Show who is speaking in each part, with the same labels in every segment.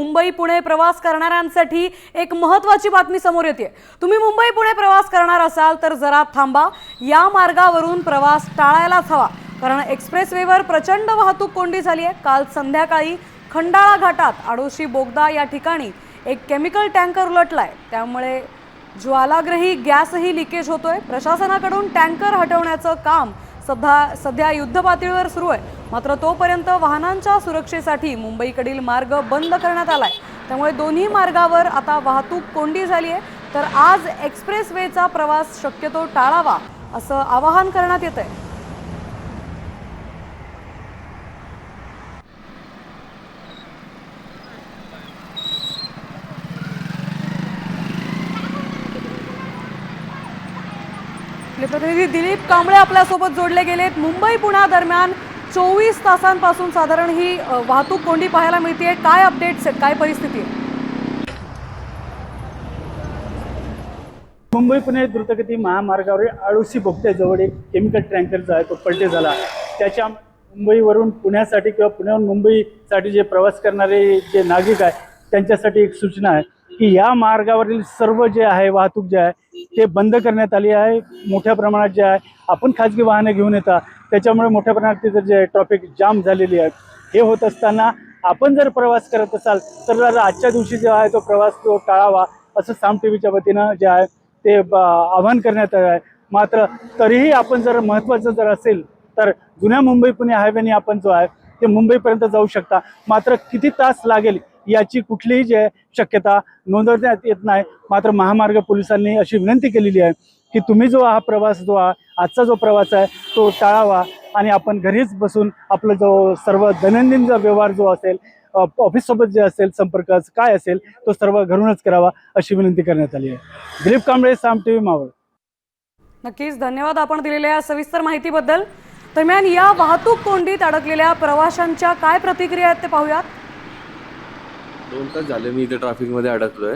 Speaker 1: मुंबई पुणे प्रवास करणाऱ्यांसाठी एक महत्त्वाची बातमी समोर येते। तुम्ही मुंबई पुणे प्रवास करणार असाल तर जरा थांबा। या मार्गावरून प्रवास टाळायलाच हवा, कारण एक्सप्रेसवेवर प्रचंड वाहतूक कोंडी झाली आहे। काल संध्याकाळी खंडाळा घाटात आडोशी बोगदा या ठिकाणी एक केमिकल टँकर उलटलाय, त्यामुळे ज्वालाग्रही गॅसही लिकेज होतोय। प्रशासनाकडून टँकर हटवण्याचं काम सध्या युद्धपातळीवर सुरू आहे। मात्र तोपर्यंत वाहनांच्या सुरक्षेसाठी मुंबईकडील मार्ग बंद करण्यात आलाय, त्यामुळे दोन्ही मार्गावर आता वाहतूक कोंडी झाली आहे। तर आज एक्सप्रेसवेचा प्रवास शक्यतो टाळावा असं आवाहन करण्यात येत आहे। प्रतिनिधी दिलीप कांबळे आपल्यासोबत जोडले गेलेत। मुंबई पुणे दरम्यान 24 तासांपासून साधारण ही वाहतूक कोंडी पाहायला मिळते। काय अपडेट्स आहेत, काय परिस्थिती आहे?
Speaker 2: मुंबई पुणे द्रुतगती महामार्गावर आडोशी बोगद्याजवळ एक केमिकल टँकर जो आहे तो पलटी झाला। त्याच्या मुंबईवरून पुण्यासाठी किंवा पुण्याहून मुंबईसाठी जे प्रवास करणारे जे नागरिक आहेत त्यांच्यासाठी एक सूचना आहे की या मार्गावरील सर्व जे आहे वाहतूक जे आहे ते बंद करण्यात आली आहे। मोठ्या प्रमाणात जे आहे आपण खाजगी वाहने घेऊन येतात, त्याच्यामुळे मोठ्या प्रमाणात तिथं जे ट्रॅफिक जाम झालेली आहे। हे होत असताना आपण जर प्रवास करत असाल तर आजच्या दिवशी जो आहे तो प्रवास तो टाळावा असं साम टीव्हीच्या वतीनं जे आहे ते आवाहन करण्यात आलं आहे। मात्र तरीही आपण जर महत्त्वाचं जर असेल तर जुन्या मुंबई पुणे हायवेने आपण जो आहे ते मुंबईपर्यंत जाऊ शकता। मात्र किती तास लागेल याची कुठलीही जे शक्यता नोंदवण्यात येत नाही। मात्र महामार्ग पोलिसांनी अशी विनंती केलेली आहे की तुम्ही जो हा प्रवास जो आजचा जो प्रवास आहे तो टाळावा आणि आपण घरीच बसून आपलं जो सर्व दैनंदिन जो व्यवहार जो असेल ऑफिससोबत जे असेल संपर्क काय असेल तो सर्व घरूनच करावा अशी विनंती करण्यात आली आहे। दिलीप कांबळे, साम टीव्ही, मावळ।
Speaker 1: नक्कीच धन्यवाद आपण दिलेल्या सविस्तर माहितीबद्दल। दरम्यान या वाहतूक कोंडीत अडकलेल्या प्रवाशांच्या काय प्रतिक्रिया आहेत ते पाहूयात।
Speaker 3: 2 तास झाले मी इथे ट्रॅफिकमध्ये अडकलोय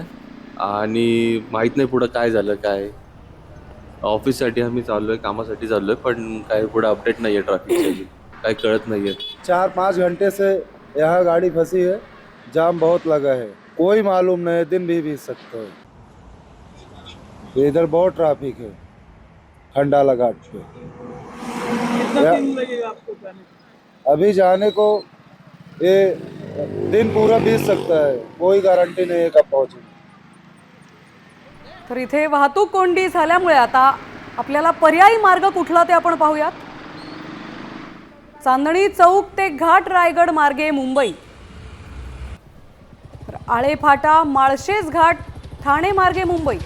Speaker 3: आणि माहित नाही पुढे काय झालं। काय ऑफिससाठी आम्ही चाललोय, कामासाठी चाललोय, पण काय पुढे अपडेट नाहीये ट्रॅफिकची, काय कळत नाहीये।
Speaker 4: 4-5 घंटे से यहाँ गाड़ी फंसी है, जाम बहुत लगा है, कोई मालूम नहीं, दिन भी बीत सकता है। इधर बहुत ट्रैफिक है खंडाला घाट पे। कितना दिन लगेगा आपको जाने को? अभी जाने को ये दिन पूरा बीत सकता है, कोई गारंटी नहीं है कब पहुंचेंगे।
Speaker 1: तर इथे वाहतूक कोंडी झाल्यामुळे आता आपल्याला पर्यायी मार्ग कुठला ते आपण पाहूयात। चांदणी चौक ते घाट रायगड मार्गे मुंबई, आळेफाटा माळशेज घाट ठाणे मार्गे मुंबई।